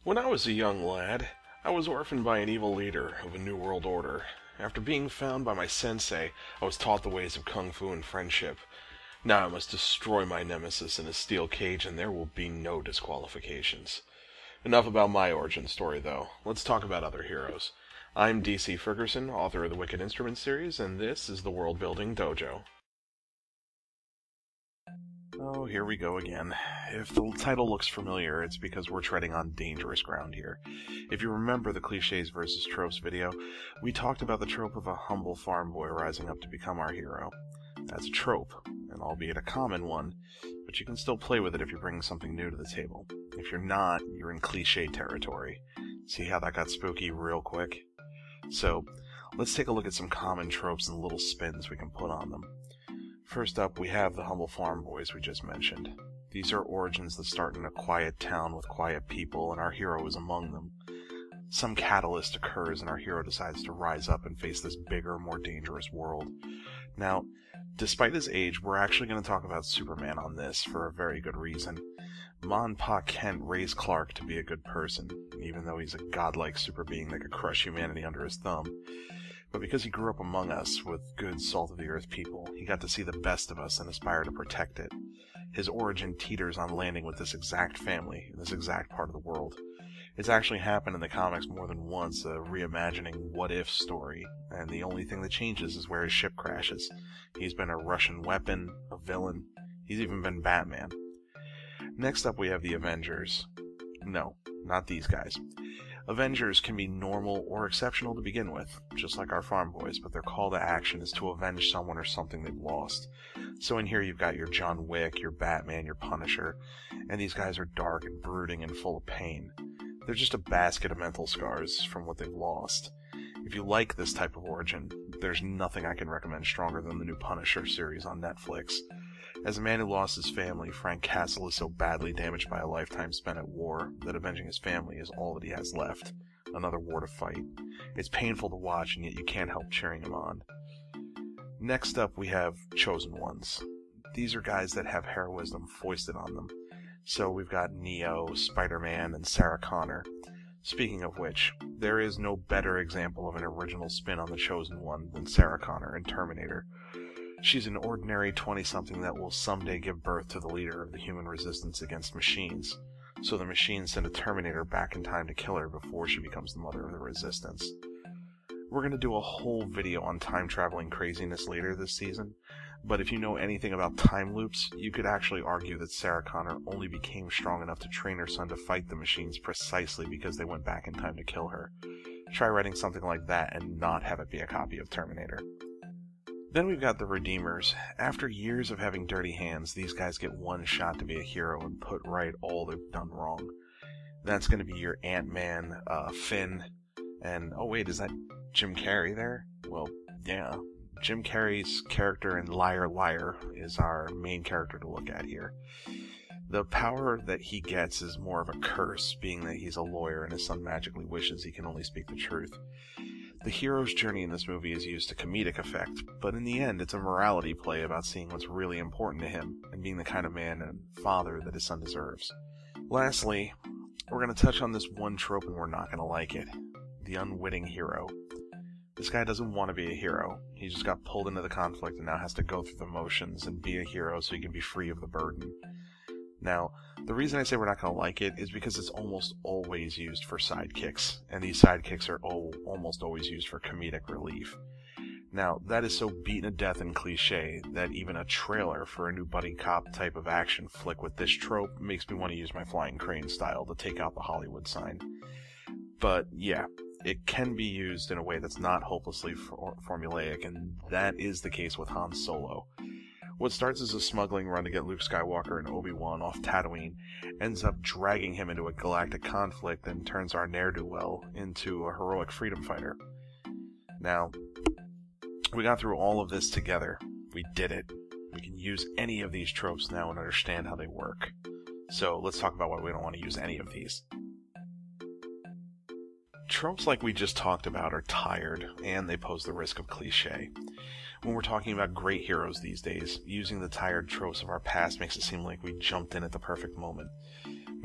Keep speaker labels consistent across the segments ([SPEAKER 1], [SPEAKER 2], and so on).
[SPEAKER 1] When I was a young lad, I was orphaned by an evil leader of a new world order. After being found by my sensei, I was taught the ways of kung fu and friendship. Now I must destroy my nemesis in a steel cage, and there will be no disqualifications. Enough about my origin story, though. Let's talk about other heroes. I'm DC Ferguson, author of the Wicked Instruments series, and this is the Worldbuilding Dojo. Oh, here we go again. If the title looks familiar, it's because we're treading on dangerous ground here. If you remember the cliches versus tropes video, we talked about the trope of a humble farm boy rising up to become our hero. That's a trope, and albeit a common one, but you can still play with it if you're bringing something new to the table. If you're not, you're in cliche territory. See how that got spooky real quick? So, let's take a look at some common tropes and little spins we can put on them. First up, we have the humble farm boys we just mentioned. These are origins that start in a quiet town with quiet people, and our hero is among them. Some catalyst occurs, and our hero decides to rise up and face this bigger, more dangerous world. Now, despite his age, we're actually going to talk about Superman on this for a very good reason. Ma and Pa Kent raised Clark to be a good person, even though he's a godlike super being that could crush humanity under his thumb. But because he grew up among us with good salt-of-the-earth people, he got to see the best of us and aspire to protect it. His origin teeters on landing with this exact family in this exact part of the world. It's actually happened in the comics more than once, a reimagining what-if story, and the only thing that changes is where his ship crashes. He's been a Russian weapon, a villain, he's even been Batman. Next up we have the Avengers. No, not these guys. Avengers can be normal or exceptional to begin with, just like our farm boys, but their call to action is to avenge someone or something they've lost. So in here you've got your John Wick, your Batman, your Punisher, and these guys are dark and brooding and full of pain. They're just a basket of mental scars from what they've lost. If you like this type of origin, there's nothing I can recommend stronger than the new Punisher series on Netflix. As a man who lost his family, Frank Castle is so badly damaged by a lifetime spent at war that avenging his family is all that he has left. Another war to fight. It's painful to watch, and yet you can't help cheering him on. Next up, we have Chosen Ones. These are guys that have heroism foisted on them. So we've got Neo, Spider-Man, and Sarah Connor. Speaking of which, there is no better example of an original spin on the Chosen One than Sarah Connor in Terminator. She's an ordinary 20-something that will someday give birth to the leader of the human resistance against machines. So the machines send a Terminator back in time to kill her before she becomes the mother of the resistance. We're going to do a whole video on time-traveling craziness later this season, but if you know anything about time loops, you could actually argue that Sarah Connor only became strong enough to train her son to fight the machines precisely because they went back in time to kill her. Try writing something like that and not have it be a copy of Terminator. Then we've got the Redeemers. After years of having dirty hands, these guys get one shot to be a hero and put right all they've done wrong. That's going to be your Ant-Man, Finn, and oh wait, is that Jim Carrey there? Well, yeah. Jim Carrey's character in Liar Liar is our main character to look at here. The power that he gets is more of a curse, being that he's a lawyer and his son magically wishes he can only speak the truth. The hero's journey in this movie is used to comedic effect, but in the end it's a morality play about seeing what's really important to him and being the kind of man and father that his son deserves. Lastly, we're going to touch on this one trope and we're not going to like it. The unwitting hero. This guy doesn't want to be a hero. He just got pulled into the conflict and now has to go through the motions and be a hero so he can be free of the burden. Now, the reason I say we're not going to like it is because it's almost always used for sidekicks, and these sidekicks are almost always used for comedic relief. Now, that is so beaten to death and cliche that even a trailer for a new buddy cop type of action flick with this trope makes me want to use my flying crane style to take out the Hollywood sign. But yeah, it can be used in a way that's not hopelessly formulaic, and that is the case with Han Solo. What starts as a smuggling run to get Luke Skywalker and Obi-Wan off Tatooine ends up dragging him into a galactic conflict and turns our ne'er-do-well into a heroic freedom fighter. Now, we got through all of this together. We did it. We can use any of these tropes now and understand how they work. So let's talk about why we don't want to use any of these. Tropes like we just talked about are tired, and they pose the risk of cliche. When we're talking about great heroes these days, using the tired tropes of our past makes it seem like we jumped in at the perfect moment.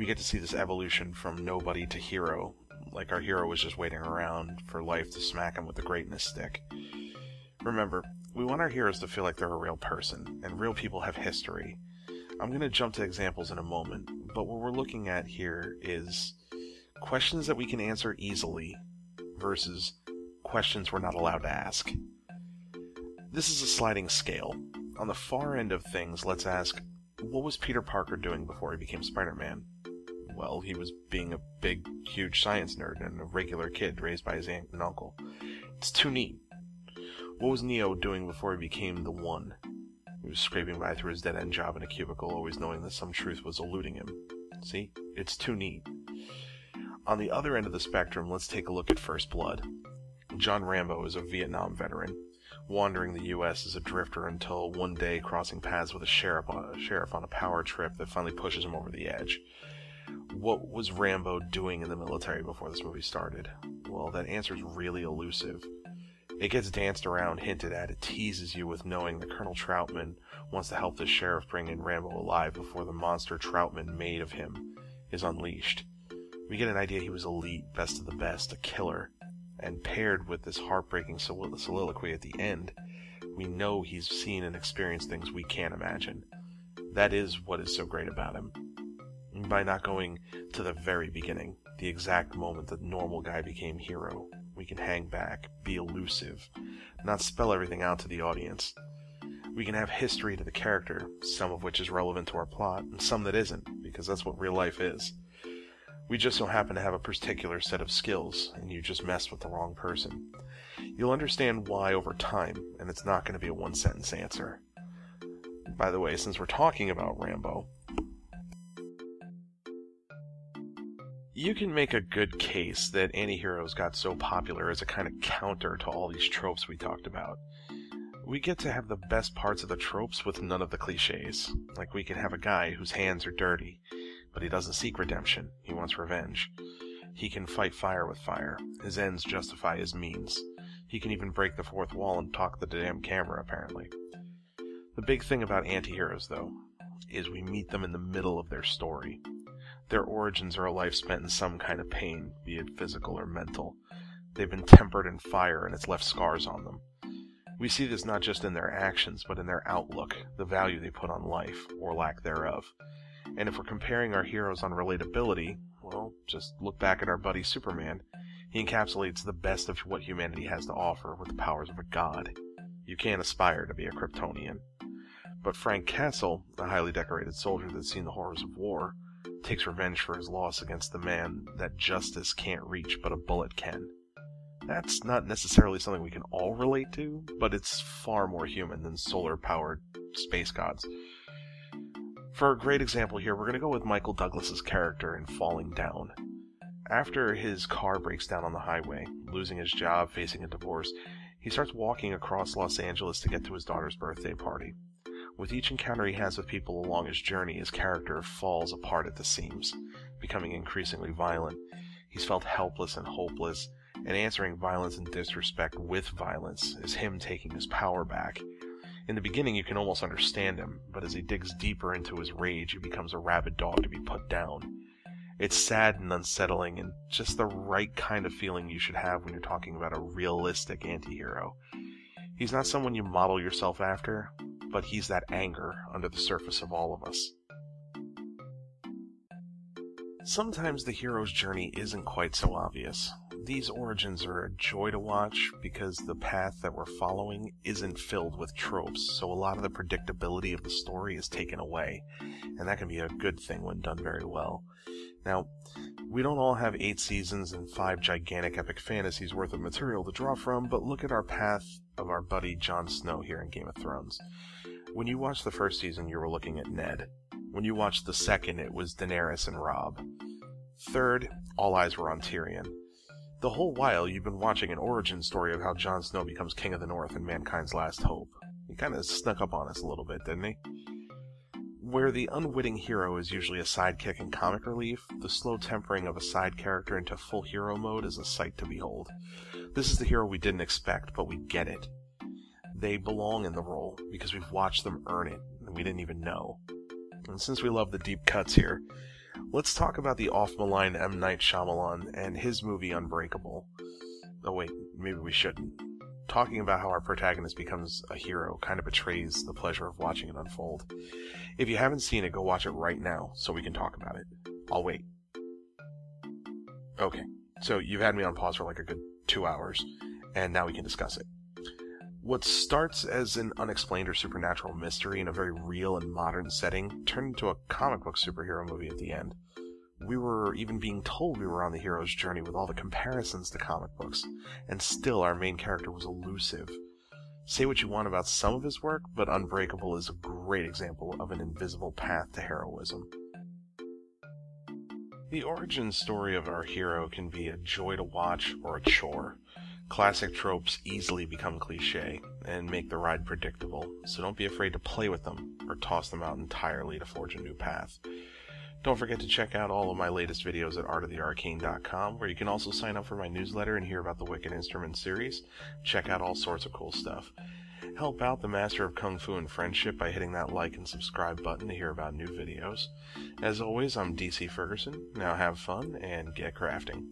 [SPEAKER 1] We get to see this evolution from nobody to hero, like our hero was just waiting around for life to smack him with the greatness stick. Remember, we want our heroes to feel like they're a real person, and real people have history. I'm going to jump to examples in a moment, but what we're looking at here is questions that we can answer easily versus questions we're not allowed to ask. This is a sliding scale. On the far end of things, let's ask, what was Peter Parker doing before he became Spider-Man? Well, he was being a big, huge science nerd and a regular kid raised by his aunt and uncle. It's too neat. What was Neo doing before he became the One? He was scraping by through his dead-end job in a cubicle, always knowing that some truth was eluding him. See? It's too neat. On the other end of the spectrum, let's take a look at First Blood. John Rambo is a Vietnam veteran, wandering the U.S. as a drifter until one day crossing paths with a sheriff on a power trip that finally pushes him over the edge. What was Rambo doing in the military before this movie started? Well, that answer is really elusive. It gets danced around, hinted at, it teases you with knowing that Colonel Troutman wants to help the sheriff bring in Rambo alive before the monster Troutman made of him is unleashed. We get an idea he was elite, best of the best, a killer, and paired with this heartbreaking soliloquy at the end, we know he's seen and experienced things we can't imagine. That is what is so great about him. And by not going to the very beginning, the exact moment the normal guy became hero, we can hang back, be elusive, not spell everything out to the audience. We can have history to the character, some of which is relevant to our plot, and some that isn't, because that's what real life is. We just so happen to have a particular set of skills, and you just messed with the wrong person. You'll understand why over time, and it's not going to be a one-sentence answer. By the way, since we're talking about Rambo, you can make a good case that antiheroes got so popular as a kind of counter to all these tropes we talked about. We get to have the best parts of the tropes with none of the cliches. Like we can have a guy whose hands are dirty, but he doesn't seek redemption, he wants revenge. He can fight fire with fire. His ends justify his means. He can even break the fourth wall and talk to the damn camera, apparently. The big thing about antiheroes, though, is we meet them in the middle of their story. Their origins are a life spent in some kind of pain, be it physical or mental. They've been tempered in fire and it's left scars on them. We see this not just in their actions, but in their outlook, the value they put on life, or lack thereof. And if we're comparing our heroes on relatability, well, just look back at our buddy Superman. He encapsulates the best of what humanity has to offer with the powers of a god. You can't aspire to be a Kryptonian. But Frank Castle, a highly decorated soldier that's seen the horrors of war, takes revenge for his loss against the man that justice can't reach but a bullet can. That's not necessarily something we can all relate to, but it's far more human than solar-powered space gods. For a great example here, we're going to go with Michael Douglas's character in Falling Down. After his car breaks down on the highway, losing his job, facing a divorce, he starts walking across Los Angeles to get to his daughter's birthday party. With each encounter he has with people along his journey, his character falls apart at the seams, becoming increasingly violent. He's felt helpless and hopeless, and answering violence and disrespect with violence is him taking his power back. In the beginning you can almost understand him, but as he digs deeper into his rage, he becomes a rabid dog to be put down. It's sad and unsettling, and just the right kind of feeling you should have when you're talking about a realistic antihero. He's not someone you model yourself after, but he's that anger under the surface of all of us. Sometimes the hero's journey isn't quite so obvious. These origins are a joy to watch because the path that we're following isn't filled with tropes, so a lot of the predictability of the story is taken away, and that can be a good thing when done very well. Now, we don't all have 8 seasons and 5 gigantic epic fantasies worth of material to draw from, but look at our path of our buddy Jon Snow here in Game of Thrones. When you watched the first season, you were looking at Ned. When you watched the second, it was Daenerys and Robb. Third, all eyes were on Tyrion. The whole while, you've been watching an origin story of how Jon Snow becomes King of the North and mankind's last hope. He kind of snuck up on us a little bit, didn't he? Where the unwitting hero is usually a sidekick and comic relief, the slow tempering of a side character into full hero mode is a sight to behold. This is the hero we didn't expect, but we get it. They belong in the role because we've watched them earn it, and we didn't even know. And since we love the deep cuts here, Let's talk about the off-maligned M. Night Shyamalan and his movie Unbreakable. Oh wait, maybe we shouldn't. Talking about how our protagonist becomes a hero kind of betrays the pleasure of watching it unfold. If you haven't seen it, go watch it right now so we can talk about it. I'll wait. Okay, so you've had me on pause for like a good 2 hours, and now we can discuss it. What starts as an unexplained or supernatural mystery in a very real and modern setting turned into a comic book superhero movie at the end. We were even being told we were on the hero's journey with all the comparisons to comic books, and still our main character was elusive. Say what you want about some of his work, but Unbreakable is a great example of an invisible path to heroism. The origin story of our hero can be a joy to watch or a chore. Classic tropes easily become cliche and make the ride predictable, so don't be afraid to play with them or toss them out entirely to forge a new path. Don't forget to check out all of my latest videos at artofthearcane.com, where you can also sign up for my newsletter and hear about the Wicked Instruments series. Check out all sorts of cool stuff. Help out the Master of Kung Fu and Friendship by hitting that like and subscribe button to hear about new videos. As always, I'm DC Ferguson. Now have fun and get crafting.